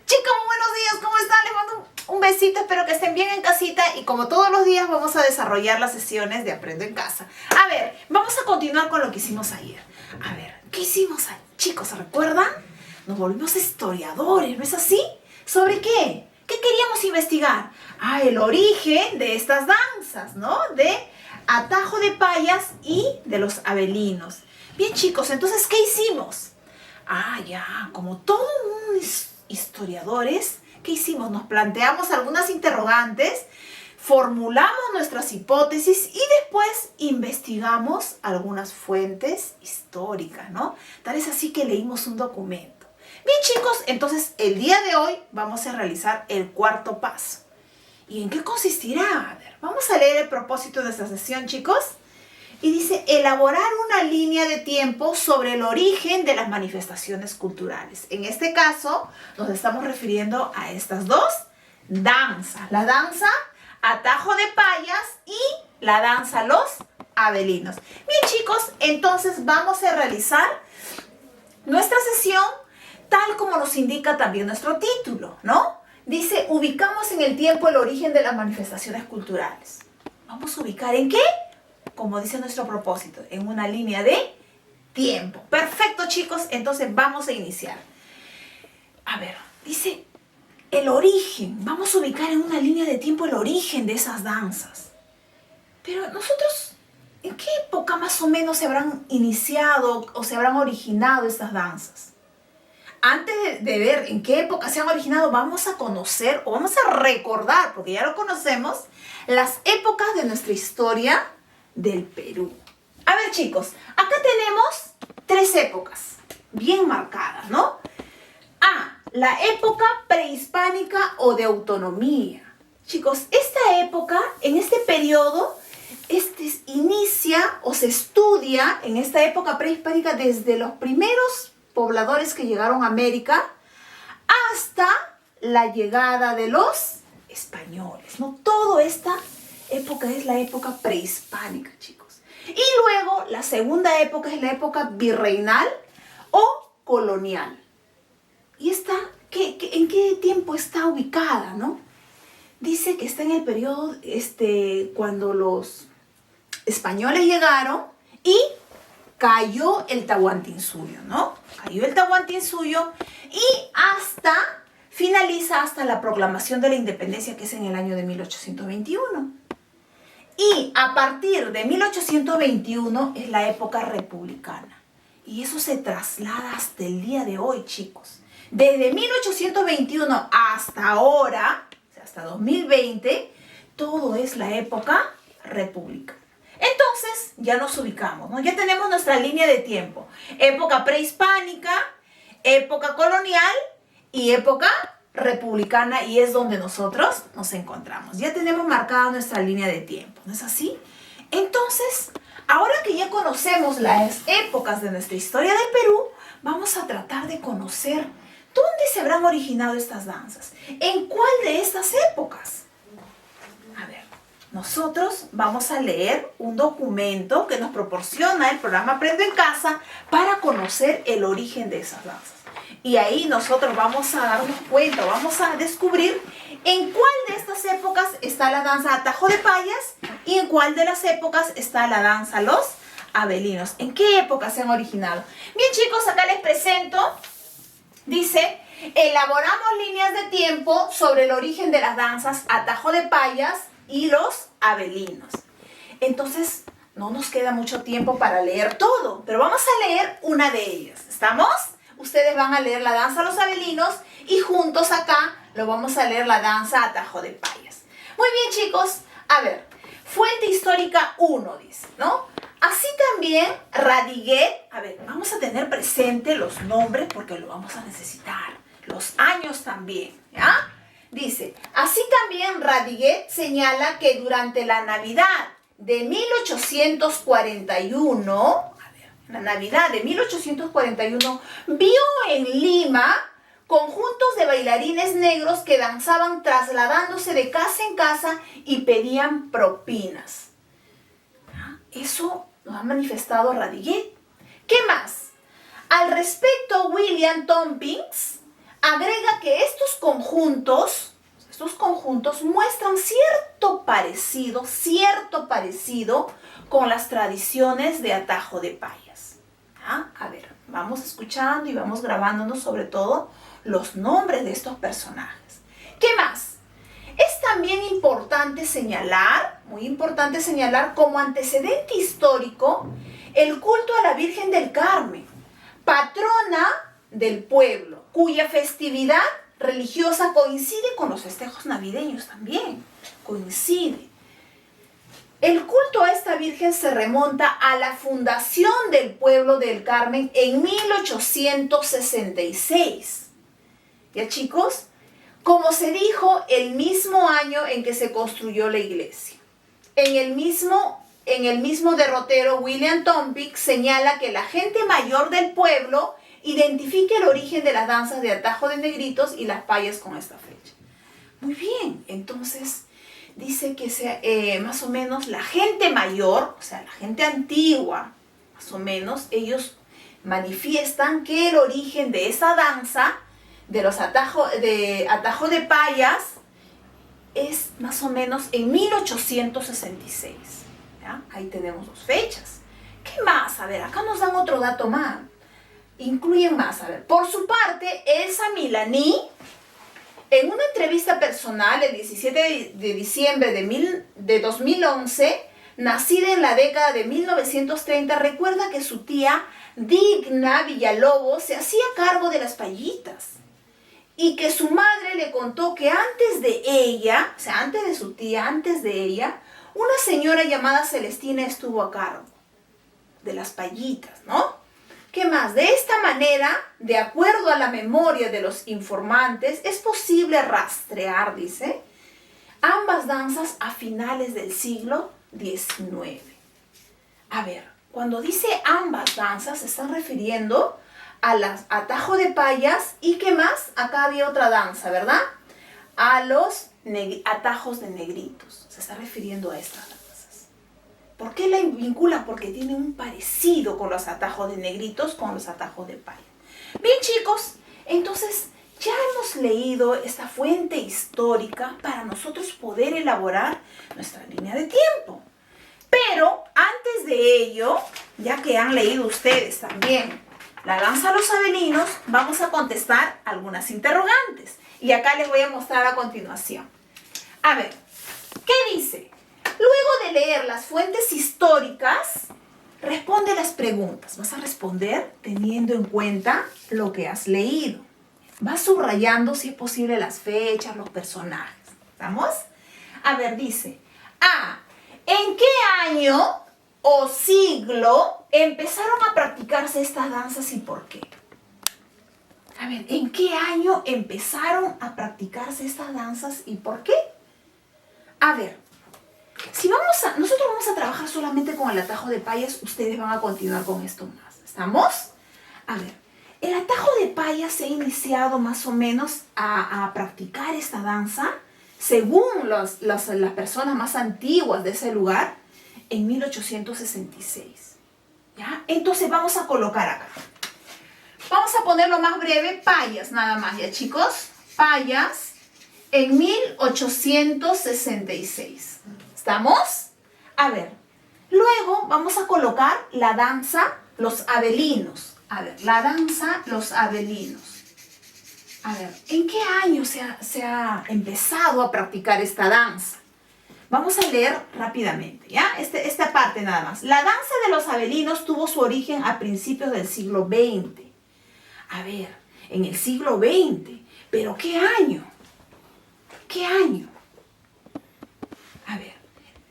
Chicos, muy buenos días, ¿cómo están? Les mando un besito, espero que estén bien en casita y como todos los días vamos a desarrollar las sesiones de Aprendo en Casa. A ver, vamos a continuar con lo que hicimos ayer. A ver, ¿qué hicimos ayer? Chicos, ¿se recuerdan? Nos volvimos historiadores, ¿no es así? ¿Sobre qué? ¿Qué queríamos investigar? Ah, el origen de estas danzas, ¿no? De Atajo de Payas y de los Avelinos. Bien, chicos, entonces, ¿qué hicimos? Ah, ya, como todos historiadores, ¿qué hicimos? Nos planteamos algunas interrogantes, formulamos nuestras hipótesis y después investigamos algunas fuentes históricas, ¿no? Tal es así que leímos un documento. Bien, chicos, entonces el día de hoy vamos a realizar el cuarto paso. ¿Y en qué consistirá? A ver, vamos a leer el propósito de esta sesión, chicos. Y dice, elaborar una línea de tiempo sobre el origen de las manifestaciones culturales. En este caso, nos estamos refiriendo a estas dos danzas. La danza Atajo de Payas y la danza Los Avelinos. Bien, chicos, entonces vamos a realizar nuestra sesión tal como nos indica también nuestro título, ¿no? Dice, ubicamos en el tiempo el origen de las manifestaciones culturales. ¿Vamos a ubicar en qué? Como dice nuestro propósito, en una línea de tiempo. Perfecto, chicos, entonces vamos a iniciar. A ver, dice el origen. Vamos a ubicar en una línea de tiempo el origen de esas danzas. Pero nosotros, ¿en qué época más o menos se habrán iniciado o se habrán originado estas danzas? Antes de ver en qué época se han originado, vamos a conocer o vamos a recordar, porque ya lo conocemos, las épocas de nuestra historia del Perú. A ver, chicos, acá tenemos tres épocas bien marcadas, ¿no? A, la época prehispánica o de autonomía. Chicos, esta época, en este periodo, inicia o se estudia en esta época prehispánica desde los primeros pobladores que llegaron a América hasta la llegada de los españoles, ¿no? Toda esta época es la época prehispánica, chicos. Y luego la segunda época es la época virreinal o colonial. ¿Y esta en qué tiempo está ubicada, no? Dice que está en el periodo cuando los españoles llegaron y cayó el Tahuantinsuyo, ¿no? Cayó el Tahuantinsuyo y finaliza hasta la proclamación de la independencia, que es en el año de 1821. Y a partir de 1821 es la época republicana. Y eso se traslada hasta el día de hoy, chicos. Desde 1821 hasta ahora, o sea, hasta 2020, todo es la época republicana. Entonces, ya nos ubicamos, ¿no? Ya tenemos nuestra línea de tiempo. Época prehispánica, época colonial y época republicana, y es donde nosotros nos encontramos. Ya tenemos marcada nuestra línea de tiempo, ¿no es así? Entonces, ahora que ya conocemos las épocas de nuestra historia del Perú, vamos a tratar de conocer dónde se habrán originado estas danzas, en cuál de estas épocas. A ver, nosotros vamos a leer un documento que nos proporciona el programa Aprendo en Casa para conocer el origen de esas danzas. Y ahí nosotros vamos a darnos cuenta, vamos a descubrir en cuál de estas épocas está la danza Atajo de Payas y en cuál de las épocas está la danza Los Avelinos. ¿En qué época se han originado? Bien, chicos, acá les presento. Dice, elaboramos líneas de tiempo sobre el origen de las danzas Atajo de Payas y Los Avelinos. Entonces, no nos queda mucho tiempo para leer todo, pero vamos a leer una de ellas. ¿Estamos? Ustedes van a leer la danza Los Avelinos y juntos acá lo vamos a leer la danza Atajo de Payas. Muy bien, chicos. A ver, fuente histórica 1 dice, ¿no? Así también Radiguet, a ver, vamos a tener presente los nombres porque lo vamos a necesitar. Los años también, ¿ya? Dice, así también Radiguet señala que durante la Navidad de 1841, la Navidad de 1841, vio en Lima conjuntos de bailarines negros que danzaban trasladándose de casa en casa y pedían propinas. Eso lo ha manifestado Radiguet. ¿Qué más? Al respecto, William Tompkins agrega que estos conjuntos muestran cierto parecido con las tradiciones de Atajo de Payas. ¿Ah? A ver, vamos escuchando y vamos grabándonos sobre todo los nombres de estos personajes. ¿Qué más? Es también importante señalar, muy importante señalar como antecedente histórico el culto a la Virgen del Carmen, patrona del pueblo, cuya festividad religiosa coincide con los festejos navideños también, coincide. El culto a esta Virgen se remonta a la fundación del pueblo del Carmen en 1866. ¿Ya, chicos? Como se dijo, el mismo año en que se construyó la iglesia. En el mismo derrotero, William Tompic señala que la gente mayor del pueblo identifica el origen de las danzas de Atajo de Negritos y las Payas con esta fecha. Muy bien, entonces dice que más o menos la gente mayor, o sea, la gente antigua, más o menos, ellos manifiestan que el origen de esa danza, de los Atajo de Payas, es más o menos en 1866. ¿Ya? Ahí tenemos dos fechas. ¿Qué más? A ver, acá nos dan otro dato más. Incluyen más. A ver, por su parte, Elsa Milani, en una entrevista personal el 17 de diciembre de 2011, nacida en la década de 1930, recuerda que su tía Digna Villalobos se hacía cargo de las payitas y que su madre le contó que antes de ella, o sea, antes de su tía, antes de ella, una señora llamada Celestina estuvo a cargo de las payitas, ¿no? ¿Qué más? De esta manera, de acuerdo a la memoria de los informantes, es posible rastrear, dice, ambas danzas a finales del siglo XIX. A ver, cuando dice ambas danzas, se está refiriendo a las Atajo de Payas y ¿qué más? Acá había otra danza, ¿verdad? A los Atajos de Negritos. Se está refiriendo a estas danzas. ¿Por qué la vincula? Porque tiene un parecido con los Atajos de Negritos, con los Atajos de Payas. Bien, chicos, entonces ya hemos leído esta fuente histórica para nosotros poder elaborar nuestra línea de tiempo. Pero antes de ello, ya que han leído ustedes también la danza a los abelinos, vamos a contestar algunas interrogantes. Y acá les voy a mostrar a continuación. A ver, ¿qué dice? Luego de leer las fuentes históricas, responde las preguntas. Vas a responder teniendo en cuenta lo que has leído. Vas subrayando, si es posible, las fechas, los personajes. ¿Vamos? A ver, dice A. ¿En qué año o siglo empezaron a practicarse estas danzas y por qué? A ver, ¿en qué año empezaron a practicarse estas danzas y por qué? A ver, nosotros vamos a trabajar solamente con el Atajo de Payas, ustedes van a continuar con esto más. ¿Estamos? A ver, el Atajo de Payas se ha iniciado más o menos a practicar esta danza, según las personas más antiguas de ese lugar, en 1866. ¿Ya? Entonces vamos a colocar acá. Vamos a ponerlo más breve, Payas nada más, ¿ya, chicos? Payas en 1866. ¿Estamos? A ver, luego vamos a colocar la danza Los Abelinos. A ver, la danza Los Abelinos. A ver, ¿en qué año se ha empezado a practicar esta danza? Vamos a leer rápidamente, ¿ya? Esta parte nada más. La danza de los abelinos tuvo su origen a principios del siglo XX. A ver, en el siglo XX. ¿Pero qué año? ¿Qué año? A ver,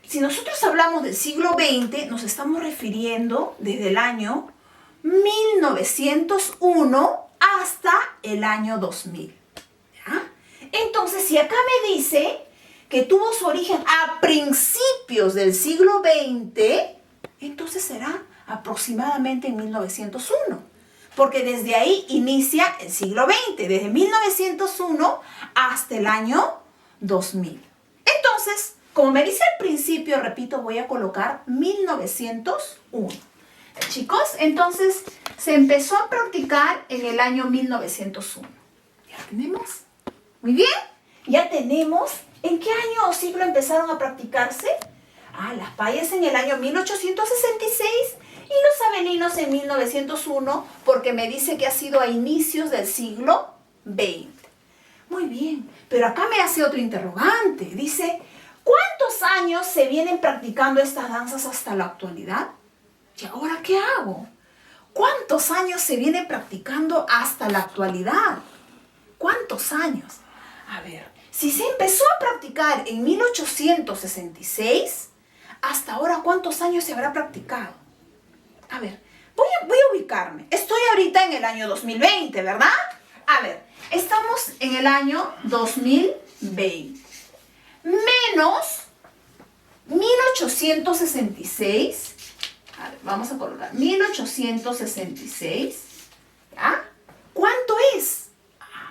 si nosotros hablamos del siglo XX, nos estamos refiriendo desde el año 1901 hasta el año 2000. ¿Ya? Entonces, si acá me dice que tuvo su origen a principios del siglo XX, entonces será aproximadamente en 1901. Porque desde ahí inicia el siglo XX, desde 1901 hasta el año 2000. Entonces, como me dice al principio, repito, voy a colocar 1901. Chicos, entonces se empezó a practicar en el año 1901. ¿Ya? ¿Ya tenemos? Muy bien. Ya tenemos. ¿En qué año o siglo empezaron a practicarse? Las payas en el año 1866 y los abelinos en 1901, porque me dice que ha sido a inicios del siglo XX. Muy bien, pero acá me hace otro interrogante. Dice, ¿cuántos años se vienen practicando estas danzas hasta la actualidad? ¿Y ahora qué hago? ¿Cuántos años se vienen practicando hasta la actualidad? ¿Cuántos años? A ver, si se empezó a practicar en 1866, hasta ahora, ¿cuántos años se habrá practicado? A ver, voy a ubicarme. Estoy ahorita en el año 2020, ¿verdad? A ver, estamos en el año 2020. Menos 1866. A ver, vamos a colocar 1866. ¿Ya? ¿Cuánto es?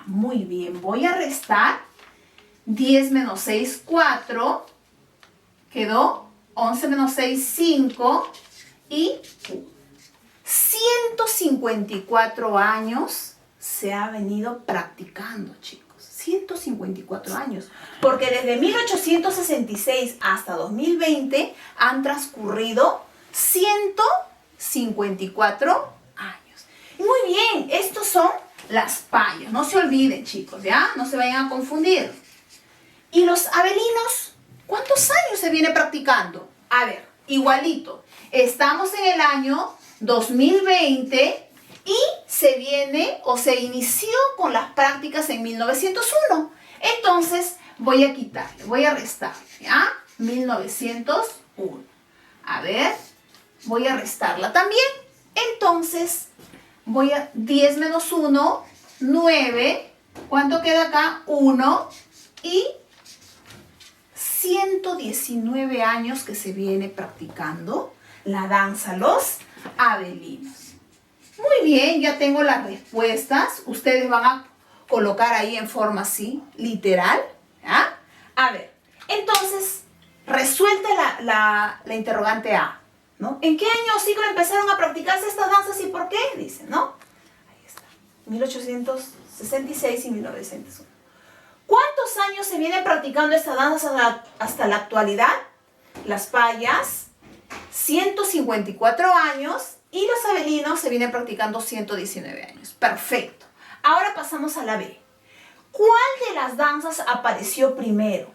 Muy bien, voy a restar. 10 menos 6, 4. Quedó 11 menos 6, 5. Y 154 años se ha venido practicando, chicos. 154 años. Porque desde 1866 hasta 2020 han transcurrido 154 años. Muy bien, estos son las payas. No se olviden, chicos, ¿ya? No se vayan a confundir. ¿Y los abelinos? ¿Cuántos años se viene practicando? A ver, igualito. Estamos en el año 2020 y se viene o se inició con las prácticas en 1901. Entonces, voy a quitarle, voy a restarle, ¿ya? 1901. A ver, voy a restarla también. Entonces, voy a 10 menos 1, 9. ¿Cuánto queda acá? 1 y 119 años que se viene practicando la danza los abelinos. Muy bien, ya tengo las respuestas. Ustedes van a colocar ahí en forma así, literal. ¿Ya? A ver, entonces, resuelta la interrogante A, ¿no? ¿En qué año o siglo empezaron a practicarse estas danzas y por qué? Dice, ¿no? Ahí está, 1866 y 1901. ¿Cuántos años se vienen practicando esta danza hasta la actualidad? Las payas, 154 años y los abelinos se vienen practicando 119 años. Perfecto. Ahora pasamos a la B. ¿Cuál de las danzas apareció primero?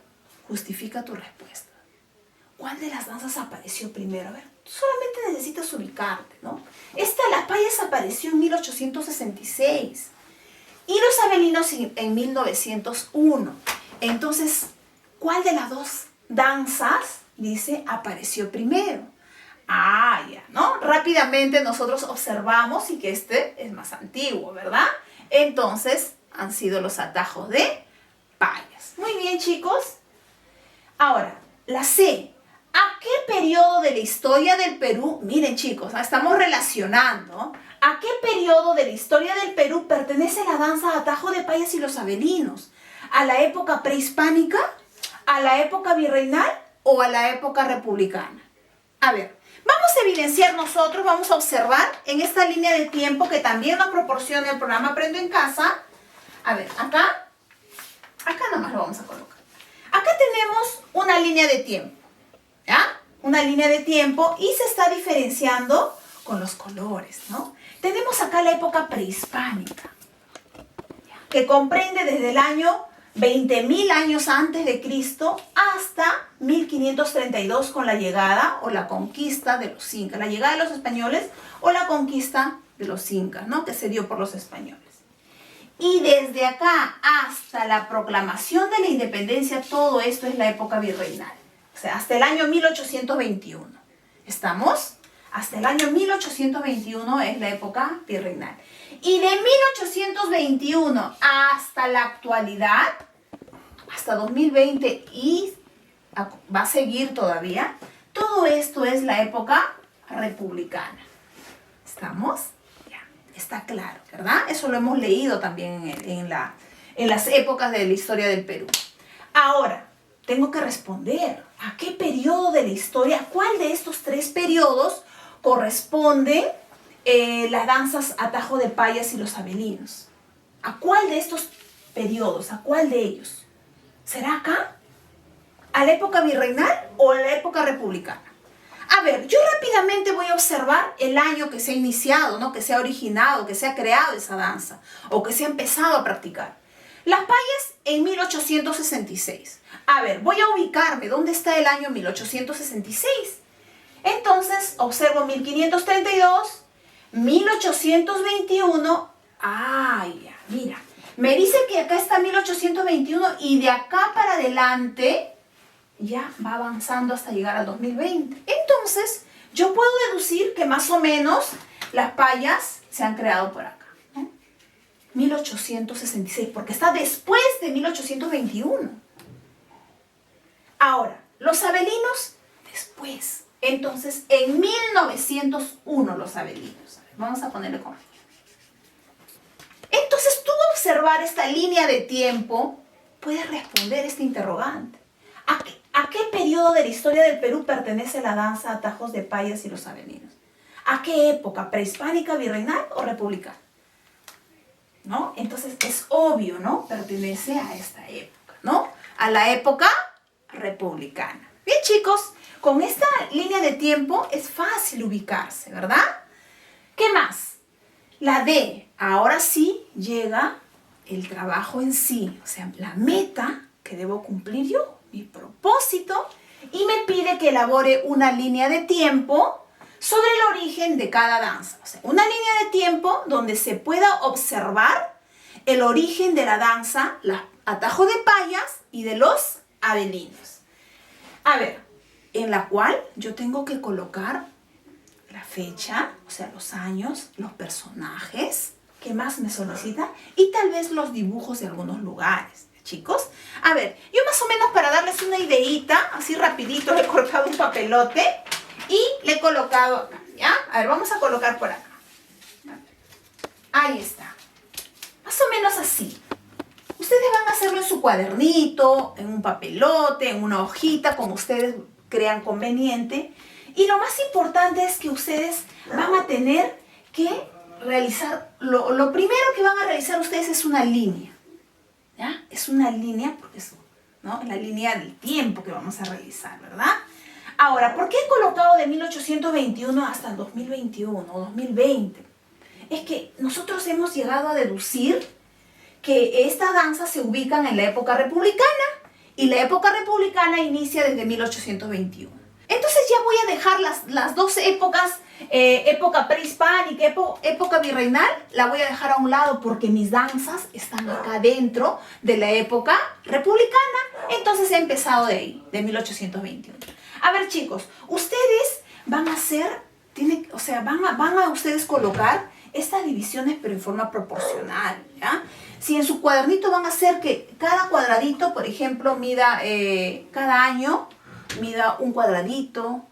Justifica tu respuesta. ¿Cuál de las danzas apareció primero? A ver, tú solamente necesitas ubicarte, ¿no? Las payas apareció en 1866. Y los abelinos en 1901. Entonces, ¿cuál de las dos danzas, dice, apareció primero? Ya, ¿no? Rápidamente nosotros observamos y que este es más antiguo, ¿verdad? Entonces, han sido los atajos de payas. Muy bien, chicos. Ahora, la C. ¿A qué periodo de la historia del Perú? Miren, chicos, estamos relacionando. ¿A qué periodo de la historia del Perú pertenece la danza atajo de payas y los abelinos? ¿A la época prehispánica? ¿A la época virreinal? ¿O a la época republicana? A ver, vamos a evidenciar nosotros, vamos a observar en esta línea de tiempo que también nos proporciona el programa Aprendo en Casa. A ver, acá nomás lo vamos a colocar. Acá tenemos una línea de tiempo, ¿ya? Una línea de tiempo y se está diferenciando con los colores, ¿no? Tenemos acá la época prehispánica, que comprende desde el año 20.000 años antes de Cristo hasta 1532 con la llegada o la conquista de los incas, la llegada de los españoles o la conquista de los incas, ¿no? Que se dio por los españoles. Y desde acá hasta la proclamación de la independencia, todo esto es la época virreinal. O sea, hasta el año 1821. ¿Estamos? Hasta el año 1821 es la época virreinal. Y de 1821 hasta la actualidad, hasta 2020 y va a seguir todavía, todo esto es la época republicana. ¿Estamos? Ya, está claro, ¿verdad? Eso lo hemos leído también en las épocas de la historia del Perú. Ahora, tengo que responder. ¿A qué periodo de la historia? ¿Cuál de estos tres periodos corresponden las danzas atajo de payas y los abelinos? ¿A cuál de estos periodos? ¿A cuál de ellos? ¿Será acá? ¿A la época virreinal o a la época republicana? A ver, yo rápidamente voy a observar el año que se ha iniciado, ¿no? Que se ha originado, que se ha creado esa danza o que se ha empezado a practicar. Las Payas en 1866. A ver, voy a ubicarme. ¿Dónde está el año 1866? Entonces, observo 1532, 1821. ¡Ay, ya! Mira, me dice que acá está 1821 y de acá para adelante ya va avanzando hasta llegar al 2020. Entonces, yo puedo deducir que más o menos las Payas se han creado por acá, ¿no? 1866, porque está después de 1821. Ahora, los abelinos, después. Entonces, en 1901 los abelinos. Vamos a ponerle con... Entonces, tú observar esta línea de tiempo, puedes responder este interrogante. ¿A qué periodo de la historia del Perú pertenece la danza Atajos de Payas y los Avenidos? ¿A qué época? ¿Prehispánica, virreinal o republicana? ¿No? Entonces es obvio, ¿no? Pertenece a esta época, ¿no? A la época republicana. Bien, chicos, con esta línea de tiempo es fácil ubicarse, ¿verdad? ¿Qué más? La D, ahora sí llega el trabajo en sí, o sea, la meta que debo cumplir yo, mi propósito, y me pide que elabore una línea de tiempo sobre el origen de cada danza. O sea, una línea de tiempo donde se pueda observar el origen de la danza, los atajos de payas y de los abelinos. A ver, en la cual yo tengo que colocar la fecha, o sea, los años, los personajes que más me solicitan y tal vez los dibujos de algunos lugares. Chicos, a ver, yo más o menos para darles una ideita, así rapidito, le he cortado un papelote y le he colocado acá, ¿ya? A ver, vamos a colocar por acá. Ahí está. Más o menos así. Ustedes van a hacerlo en su cuadernito, en un papelote, en una hojita, como ustedes crean conveniente. Y lo más importante es que ustedes van a tener que realizar, lo primero que van a realizar ustedes es una línea. ¿Ya? Es una línea, porque es, ¿no? La línea del tiempo que vamos a realizar, ¿verdad? Ahora, ¿por qué he colocado de 1821 hasta el 2021 o 2020? Es que nosotros hemos llegado a deducir que esta danza se ubica en la época republicana y la época republicana inicia desde 1821. Entonces ya voy a dejar las dos épocas, época prehispánica, época virreinal, la voy a dejar a un lado porque mis danzas están acá dentro de la época republicana. Entonces he empezado de ahí, de 1821. A ver, chicos, ustedes van a hacer, van a ustedes colocar estas divisiones pero en forma proporcional, ¿ya? Si en su cuadernito van a hacer que cada cuadradito, por ejemplo, mida cada año, mida un cuadradito,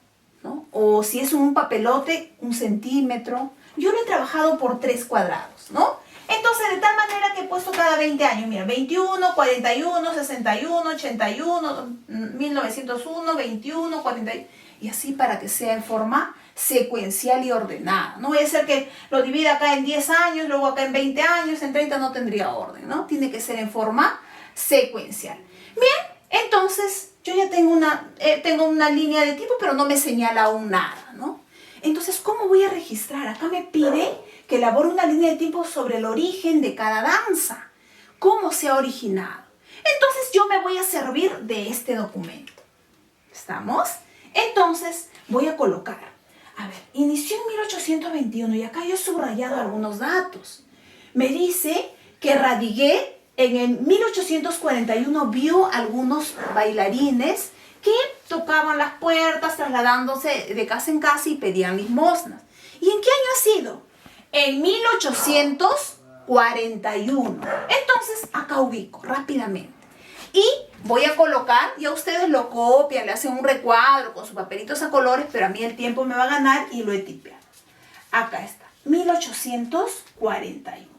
¿no? O si es un papelote, 1 centímetro. Yo lo he trabajado por 3 cuadrados, ¿no? Entonces, de tal manera que he puesto cada 20 años, mira, 21, 41, 61, 81, 1901, 21, 41, y así para que sea en forma secuencial y ordenada. No voy a ser que lo divida acá en 10 años, luego acá en 20 años, en 30 no tendría orden, ¿no? Tiene que ser en forma secuencial. Bien, entonces yo ya tengo una línea de tiempo, pero no me señala aún nada, ¿no? Entonces, ¿cómo voy a registrar? Acá me pide que elabore una línea de tiempo sobre el origen de cada danza. ¿Cómo se ha originado? Entonces, yo me voy a servir de este documento. ¿Estamos? Entonces, voy a colocar. A ver, inició en 1821 y acá yo he subrayado algunos datos. Me dice que Radiguet en el 1841 vio algunos bailarines que tocaban las puertas trasladándose de casa en casa y pedían limosnas. ¿Y en qué año ha sido? En 1841. Entonces, acá ubico rápidamente. Y voy a colocar, ya ustedes lo copian, le hacen un recuadro con sus papelitos a colores, pero a mí el tiempo me va a ganar y lo he tipeado. Acá está, 1841.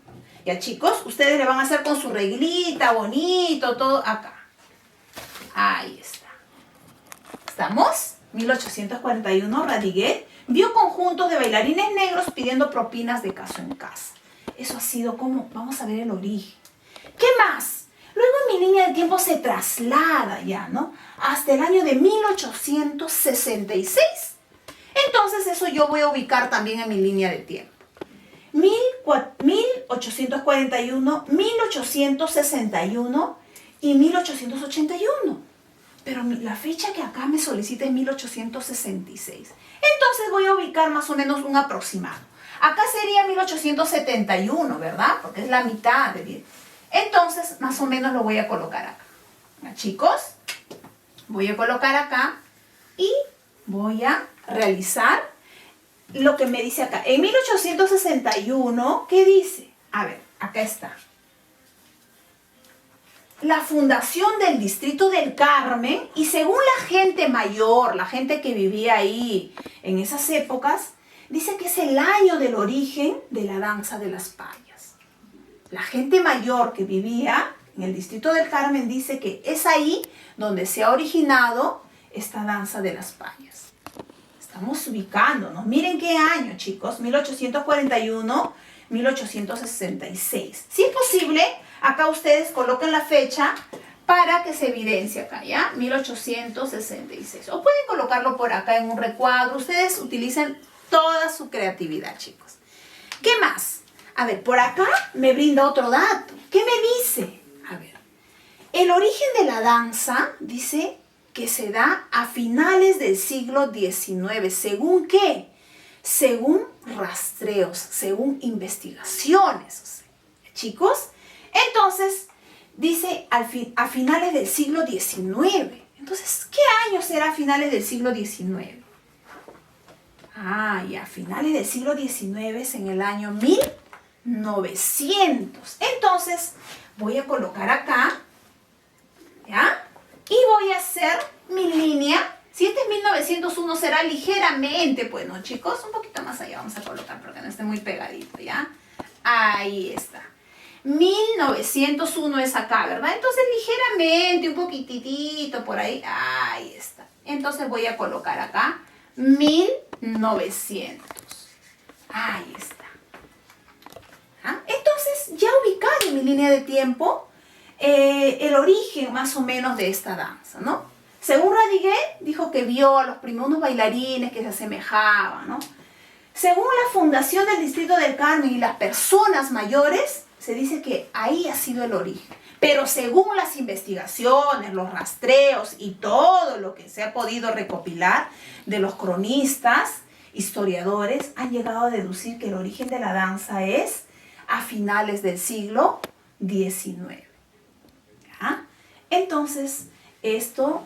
Ya, chicos, ustedes le van a hacer con su reglita, bonito, todo acá. Ahí está. ¿Estamos? 1841, Radiguet vio conjuntos de bailarines negros pidiendo propinas de casa en casa. Eso ha sido como, vamos a ver el origen. ¿Qué más? Luego en mi línea de tiempo se traslada ya, ¿no? Hasta el año de 1866. Entonces eso yo voy a ubicar también en mi línea de tiempo. 1841, 1861 y 1881. Pero la fecha que acá me solicita es 1866. Entonces voy a ubicar más o menos un aproximado. Acá sería 1871, ¿verdad? Porque es la mitad de 10. Entonces, más o menos lo voy a colocar acá. ¿Ya, chicos? Voy a colocar acá y voy a realizar lo que me dice acá. En 1861, ¿qué dice? A ver, acá está. La fundación del Distrito del Carmen, y según la gente mayor, la gente que vivía ahí en esas épocas, dice que es el año del origen de la danza de las payas. La gente mayor que vivía en el Distrito del Carmen dice que es ahí donde se ha originado esta danza de las payas. Estamos ubicándonos. Miren qué año, chicos. 1841, 1866. Si es posible, acá ustedes colocan la fecha para que se evidencie acá, ¿ya? 1866. O pueden colocarlo por acá en un recuadro. Ustedes utilicen toda su creatividad, chicos. ¿Qué más? A ver, por acá me brinda otro dato. ¿Qué me dice? A ver, el origen de la danza dice que se da a finales del siglo XIX. ¿Según qué? Según rastreos, según investigaciones. O sea, chicos, entonces dice a finales del siglo XIX. Entonces, ¿qué año será a finales del siglo XIX? Ah, y a finales del siglo XIX es en el año 1900. Entonces, voy a colocar acá, ¿ya? Y voy a hacer mi línea. Si este es 1901 será ligeramente, pues, ¿no, chicos? Un poquito más allá vamos a colocar para que no esté muy pegadito, ¿ya? Ahí está. 1901 es acá, ¿verdad? Entonces, ligeramente, un poquitito por ahí. Ahí está. Entonces, voy a colocar acá 1900. Ahí está. ¿Ah? Entonces, ya ubicado en mi línea de tiempo el origen más o menos de esta danza, ¿no? Según Radiguet, dijo que vio a los primeros bailarines que se asemejaban, ¿no? Según la fundación del Distrito del Carmen y las personas mayores, se dice que ahí ha sido el origen. Pero según las investigaciones, los rastreos y todo lo que se ha podido recopilar de los cronistas, historiadores, han llegado a deducir que el origen de la danza es a finales del siglo XIX. ¿Ya? Entonces, esto,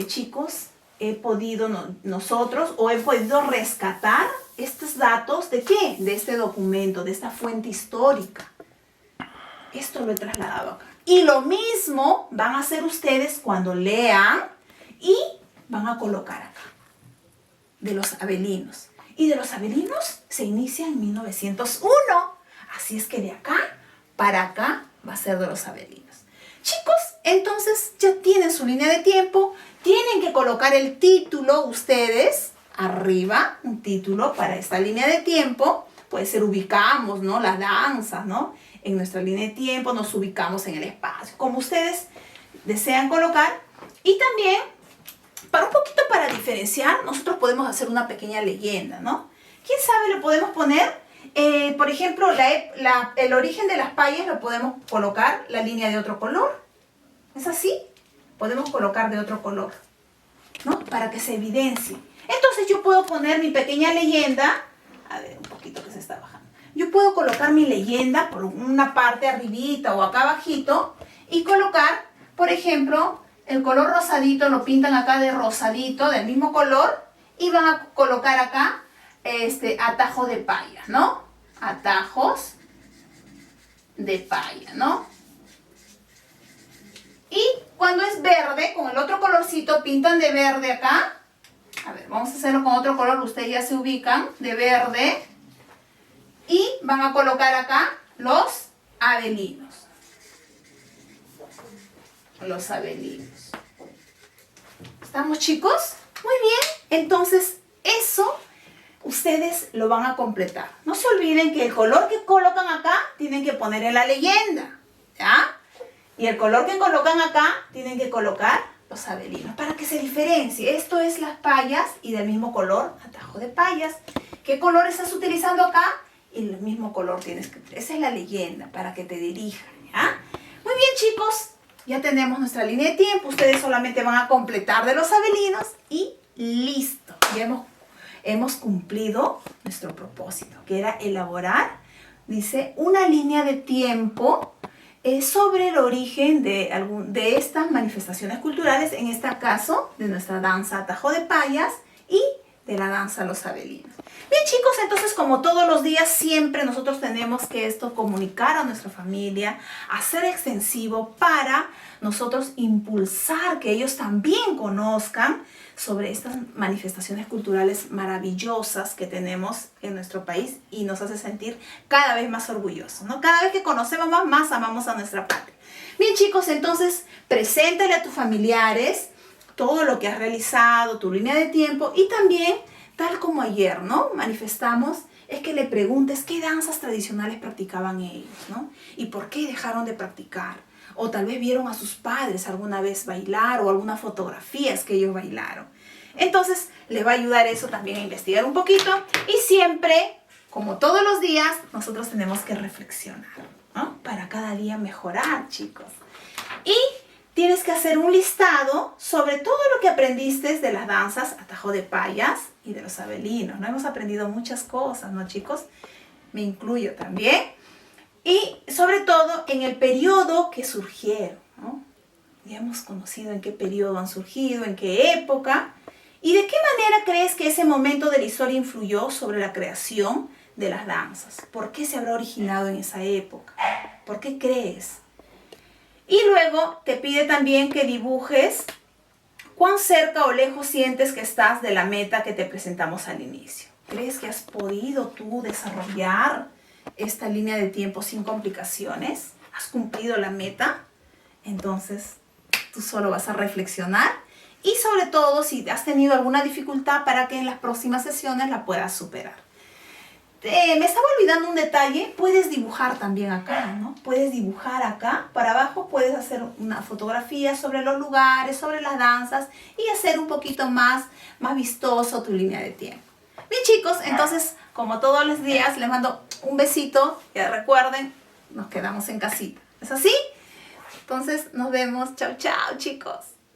chicos, he podido rescatar estos datos ¿de qué? De este documento, de esta fuente histórica. Esto lo he trasladado acá. Y lo mismo van a hacer ustedes cuando lean y van a colocar acá. De los abelinos. Y de los abelinos se inicia en 1901. Así es que de acá para acá va a ser de los abelinos. Chicos, entonces ya tienen su línea de tiempo. Tienen que colocar el título ustedes arriba. Un título para esta línea de tiempo. Puede ser ubicamos, ¿no? Las danzas, ¿no? En nuestra línea de tiempo nos ubicamos en el espacio. Como ustedes desean colocar. Y también, para diferenciar, nosotros podemos hacer una pequeña leyenda, ¿no? ¿Quién sabe? Le podemos poner, por ejemplo, el origen de las payas lo podemos colocar la línea de otro color. ¿Es así? Podemos colocar de otro color, ¿no? Para que se evidencie. Entonces yo puedo poner mi pequeña leyenda. A ver, un poquito que se está bajando. Yo puedo colocar mi leyenda por una parte arribita o acá abajito y colocar, por ejemplo, el color rosadito, lo pintan acá de rosadito, del mismo color, y van a colocar acá atajos de paya, ¿no? Atajos de paya, ¿no? Y cuando es verde, con el otro colorcito, pintan de verde acá. A ver, vamos a hacerlo con otro color, ustedes ya se ubican, de verde. Y van a colocar acá los abelinos. Los abelinos. ¿Estamos, chicos? Muy bien. Entonces, eso ustedes lo van a completar. No se olviden que el color que colocan acá tienen que poner en la leyenda, ¿ya? Y el color que colocan acá, tienen que colocar los abelinos para que se diferencie. Esto es las payas y del mismo color, atajo de payas. ¿Qué color estás utilizando acá? Y el mismo color tienes que... Esa es la leyenda para que te dirijan, ¿ya? Muy bien, chicos. Ya tenemos nuestra línea de tiempo. Ustedes solamente van a completar de los abelinos y listo. Ya hemos cumplido nuestro propósito, que era elaborar, dice, una línea de tiempo sobre el origen de estas manifestaciones culturales, en este caso de nuestra danza atajo de payas y de la danza los abelinos. Bien, chicos, entonces como todos los días siempre nosotros tenemos que comunicar a nuestra familia, hacer extensivo para nosotros impulsar que ellos también conozcan sobre estas manifestaciones culturales maravillosas que tenemos en nuestro país y nos hace sentir cada vez más orgullosos, ¿no? Cada vez que conocemos más amamos a nuestra patria. Bien, chicos, entonces preséntale a tus familiares todo lo que has realizado, tu línea de tiempo y también, tal como ayer, ¿no? Manifestamos, es que le preguntes qué danzas tradicionales practicaban ellos, ¿no? Y por qué dejaron de practicar. O tal vez vieron a sus padres alguna vez bailar o algunas fotografías que ellos bailaron. Entonces, les va a ayudar eso también a investigar un poquito. Y siempre, como todos los días, nosotros tenemos que reflexionar, ¿no? Para cada día mejorar, chicos. Y tienes que hacer un listado sobre todo lo que aprendiste de las danzas atajo de payas y de los abelinos, ¿no? Hemos aprendido muchas cosas, ¿no, chicos? Me incluyo también. Y sobre todo en el periodo que surgieron, ¿no? Ya hemos conocido en qué periodo han surgido, en qué época. ¿Y de qué manera crees que ese momento de la historia influyó sobre la creación de las danzas? ¿Por qué se habrá originado en esa época? ¿Por qué crees? Y luego te pide también que dibujes cuán cerca o lejos sientes que estás de la meta que te presentamos al inicio. ¿Crees que has podido tú desarrollar esta línea de tiempo sin complicaciones? ¿Has cumplido la meta? Entonces, tú solo vas a reflexionar y sobre todo si has tenido alguna dificultad para que en las próximas sesiones la puedas superar. Me estaba olvidando un detalle, puedes dibujar también acá, ¿no? Puedes dibujar acá, para abajo puedes hacer una fotografía sobre los lugares, sobre las danzas y hacer un poquito más vistoso tu línea de tiempo. Bien, chicos, entonces como todos los días les mando un besito, ya recuerden, nos quedamos en casita. ¿Es así? Entonces nos vemos, chao, chao, chicos.